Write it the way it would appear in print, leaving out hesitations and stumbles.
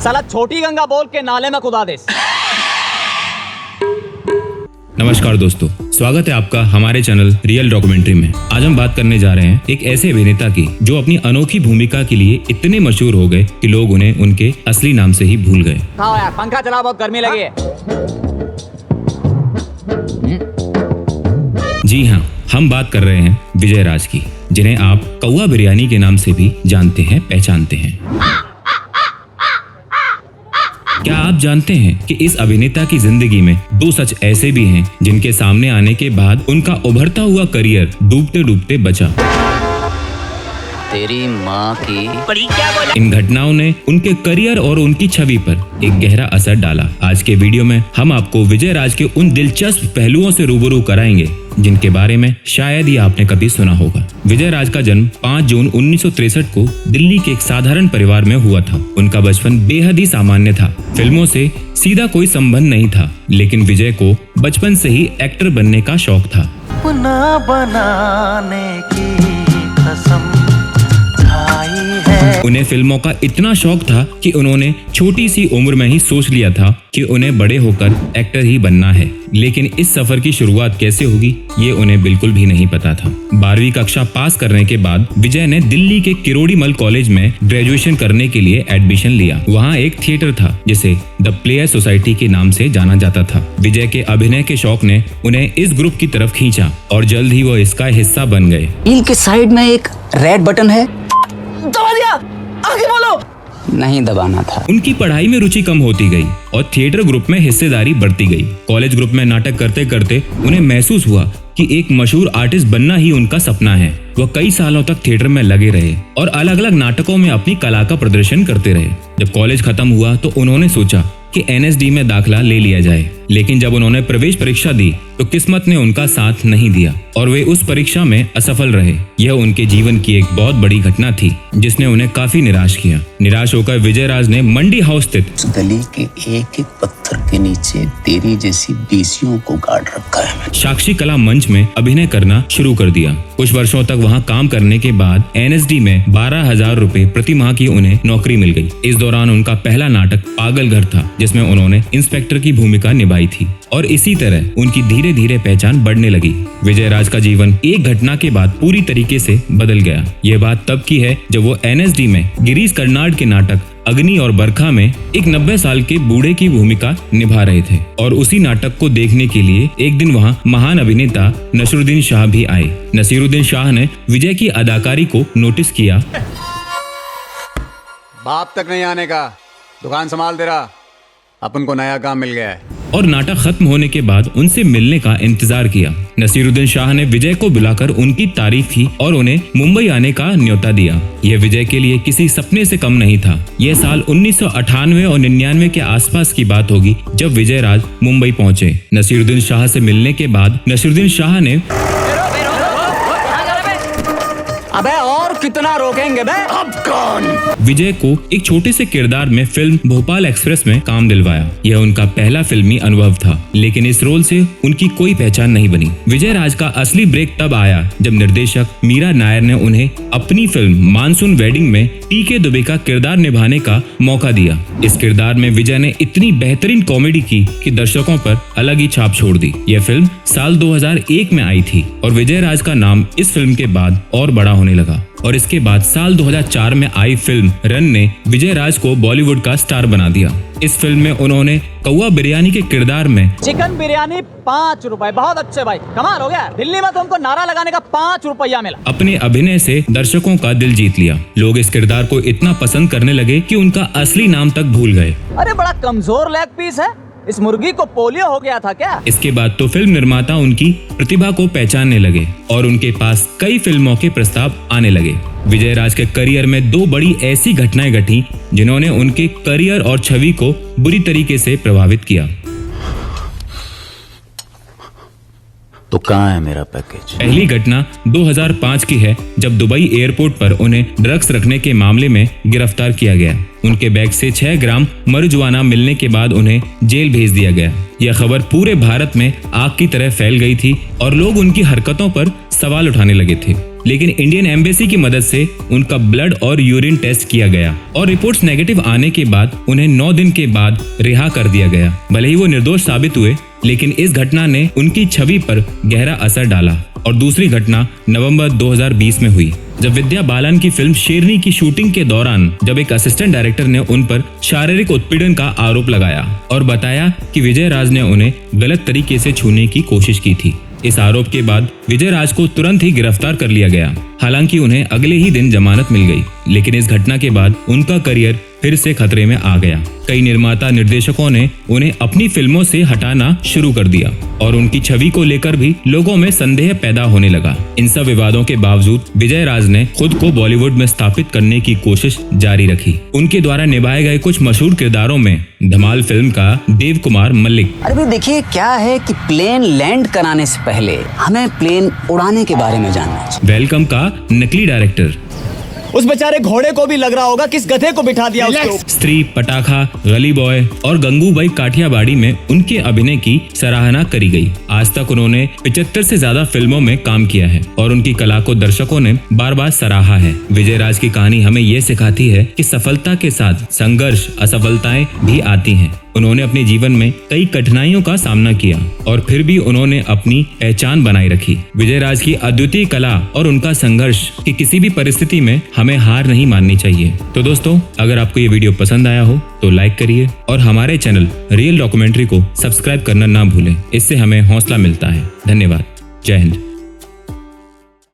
साला छोटी गंगा बोल के नाले में खुदा दे। नमस्कार दोस्तों, स्वागत है आपका हमारे चैनल रियल डॉक्यूमेंट्री में। आज हम बात करने जा रहे हैं एक ऐसे अभिनेता की जो अपनी अनोखी भूमिका के लिए इतने मशहूर हो गए कि लोग उन्हें उनके असली नाम से ही भूल गए। खाओ यार, पंखा चला, बहुत गर्मी लगी है। जी हाँ, हम बात कर रहे हैं विजय राज की, जिन्हें आप कौवा बिरयानी के नाम से भी जानते हैं, पहचानते हैं। क्या आप जानते हैं कि इस अभिनेता की जिंदगी में दो सच ऐसे भी हैं जिनके सामने आने के बाद उनका उभरता हुआ करियर डूबते डूबते बचा। तेरी माँ की इन घटनाओं ने उनके करियर और उनकी छवि पर एक गहरा असर डाला। आज के वीडियो में हम आपको विजय राज के उन दिलचस्प पहलुओं से रूबरू कराएंगे जिनके बारे में शायद ही आपने कभी सुना होगा। विजय राज का जन्म 5 जून 1963 को दिल्ली के एक साधारण परिवार में हुआ था। उनका बचपन बेहद ही सामान्य था। फिल्मों से सीधा कोई संबंध नहीं था, लेकिन विजय को बचपन से ही एक्टर बनने का शौक था। अपना बनाने की कसम उन्हें फिल्मों का इतना शौक था कि उन्होंने छोटी सी उम्र में ही सोच लिया था कि उन्हें बड़े होकर एक्टर ही बनना है। लेकिन इस सफर की शुरुआत कैसे होगी ये उन्हें बिल्कुल भी नहीं पता था। 12वीं कक्षा पास करने के बाद विजय ने दिल्ली के किरोड़ीमल कॉलेज में ग्रेजुएशन करने के लिए एडमिशन लिया। वहाँ एक थिएटर था जिसे द प्लेयर सोसाइटी के नाम से जाना जाता था। विजय के अभिनय के शौक ने उन्हें इस ग्रुप की तरफ खींचा और जल्द ही वो इसका हिस्सा बन गए। ईल के साइड में एक रेड बटन है, दबा दिया, आगे बोलो। नहीं दबाना था। उनकी पढ़ाई में रुचि कम होती गई और थिएटर ग्रुप में हिस्सेदारी बढ़ती गई। कॉलेज ग्रुप में नाटक करते करते उन्हें महसूस हुआ कि एक मशहूर आर्टिस्ट बनना ही उनका सपना है। वह कई सालों तक थिएटर में लगे रहे और अलग अलग नाटकों में अपनी कला का प्रदर्शन करते रहे। जब कॉलेज खत्म हुआ तो उन्होंने सोचा कि NSD में दाखिला ले लिया जाए, लेकिन जब उन्होंने प्रवेश परीक्षा दी तो किस्मत ने उनका साथ नहीं दिया और वे उस परीक्षा में असफल रहे। यह उनके जीवन की एक बहुत बड़ी घटना थी जिसने उन्हें काफी निराश किया। निराश होकर विजय राज ने मंडी हाउस स्थित उस गली के एक एक पत्थर के नीचे तेरी जैसी बीसियों को गाड़ रखा है। साक्षी कला मंच में अभिनय करना शुरू कर दिया। कुछ वर्षों तक वहां काम करने के बाद NSD में 12,000 रुपए प्रति माह की उन्हें नौकरी मिल गई। इस दौरान उनका पहला नाटक पागल घर था जिसमें उन्होंने इंस्पेक्टर की भूमिका निभाई थी और इसी तरह उनकी धीरे धीरे पहचान बढ़ने लगी। विजय राज का जीवन एक घटना के बाद पूरी तरीके से बदल गया। यह बात तब की है जब वो NSD में गिरीश कर्नाड के नाटक अग्नि और बरखा में एक 90 साल के बूढ़े की भूमिका निभा रहे थे और उसी नाटक को देखने के लिए एक दिन वहां महान अभिनेता नसीरुद्दीन शाह भी आए। नसीरुद्दीन शाह ने विजय की अदाकारी को नोटिस किया। बाप तक नहीं आने का, दुकान संभाल दे रहा, अपन को नया काम मिल गया है। और नाटक खत्म होने के बाद उनसे मिलने का इंतजार किया। नसीरुद्दीन शाह ने विजय को बुलाकर उनकी तारीफ की और उन्हें मुंबई आने का न्योता दिया। यह विजय के लिए किसी सपने से कम नहीं था। यह साल 1998 और 99 के आसपास की बात होगी जब विजय राज मुंबई पहुंचे। नसीरुद्दीन शाह से मिलने के बाद नसीरुद्दीन शाह ने अबे और कितना रोकेंगे बे? अब कौन? विजय को एक छोटे से किरदार में फिल्म भोपाल एक्सप्रेस में काम दिलवाया। यह उनका पहला फिल्मी अनुभव था, लेकिन इस रोल से उनकी कोई पहचान नहीं बनी। विजय राज का असली ब्रेक तब आया जब निर्देशक मीरा नायर ने उन्हें अपनी फिल्म मानसून वेडिंग में टीके दुबे का किरदार निभाने का मौका दिया। इस किरदार में विजय ने इतनी बेहतरीन कॉमेडी की कि दर्शकों पर अलग ही छाप छोड़ दी। यह फिल्म साल 2001 में आई थी और विजय राज का नाम इस फिल्म के बाद और बड़ा होने लगा और इसके बाद साल 2004 में आई फिल्म रन ने विजय राज को बॉलीवुड का स्टार बना दिया। इस फिल्म में उन्होंने कौवा बिरयानी के किरदार में चिकन बिरयानी 5 रुपए, बहुत अच्छे भाई, कमाल हो गया। दिल्ली में तो हमको नारा लगाने का 5 रुपया मिला। अपने अभिनय से दर्शकों का दिल जीत लिया। लोग इस किरदार को इतना पसंद करने लगे कि उनका असली नाम तक भूल गए। अरे बड़ा कमजोर लेग पीस है, इस मुर्गी को पोलियो हो गया था क्या? इसके बाद तो फिल्म निर्माता उनकी प्रतिभा को पहचानने लगे और उनके पास कई फिल्मों के प्रस्ताव आने लगे। विजय राज के करियर में दो बड़ी ऐसी घटनाएं घटी जिन्होंने उनके करियर और छवि को बुरी तरीके से प्रभावित किया। तो कहाँ है मेरा पैकेज? पहली घटना 2005 की है जब दुबई एयरपोर्ट पर उन्हें ड्रग्स रखने के मामले में गिरफ्तार किया गया। उनके बैग से 6 ग्राम marijuana मिलने के बाद उन्हें जेल भेज दिया गया। यह खबर पूरे भारत में आग की तरह फैल गई थी और लोग उनकी हरकतों पर सवाल उठाने लगे थे। लेकिन इंडियन एम्बेसी की मदद से उनका ब्लड और यूरिन टेस्ट किया गया और रिपोर्ट्स नेगेटिव आने के बाद उन्हें 9 दिन के बाद रिहा कर दिया गया। भले ही वो निर्दोष साबित हुए, लेकिन इस घटना ने उनकी छवि पर गहरा असर डाला। और दूसरी घटना नवंबर 2020 में हुई, जब विद्या बालन की फिल्म शेरनी की शूटिंग के दौरान जब एक असिस्टेंट डायरेक्टर ने उन पर शारीरिक उत्पीड़न का आरोप लगाया और बताया कि विजय राज ने उन्हें गलत तरीके से छूने की कोशिश की थी। इस आरोप के बाद विजय राज को तुरंत ही गिरफ्तार कर लिया गया। हालांकि उन्हें अगले ही दिन जमानत मिल गई, लेकिन इस घटना के बाद उनका करियर फिर से खतरे में आ गया। कई निर्माता निर्देशकों ने उन्हें अपनी फिल्मों से हटाना शुरू कर दिया और उनकी छवि को लेकर भी लोगों में संदेह पैदा होने लगा। इन सब विवादों के बावजूद विजय राज ने खुद को बॉलीवुड में स्थापित करने की कोशिश जारी रखी। उनके द्वारा निभाए गए कुछ मशहूर किरदारों में धमाल फिल्म का देव कुमार मल्लिक। अरे भाई देखिए, क्या है कि प्लेन लैंड कराने से पहले हमें प्लेन उड़ाने के बारे में जानना चाहिए। वेलकम का नकली डायरेक्टर। उस बेचारे घोड़े को भी लग रहा होगा किस गधे को बिठा दिया उसको। स्त्री, पटाखा, गली बॉय और गंगूबाई काठियावाड़ी में उनके अभिनय की सराहना करी गई। आज तक उन्होंने 75 से ज्यादा फिल्मों में काम किया है और उनकी कला को दर्शकों ने बार बार सराहा है। विजय राज की कहानी हमें ये सिखाती है कि सफलता के साथ संघर्ष, असफलताएं भी आती हैं। उन्होंने अपने जीवन में कई कठिनाइयों का सामना किया और फिर भी उन्होंने अपनी पहचान बनाए रखी। विजय राज की अद्वितीय कला और उनका संघर्ष कि किसी भी परिस्थिति में हमें हार नहीं माननी चाहिए। तो दोस्तों, अगर आपको ये वीडियो पसंद आया हो तो लाइक करिए और हमारे चैनल रियल डॉक्यूमेंट्री को सब्सक्राइब करना ना भूलें। इससे हमें हौसला मिलता है। धन्यवाद। जय हिंद।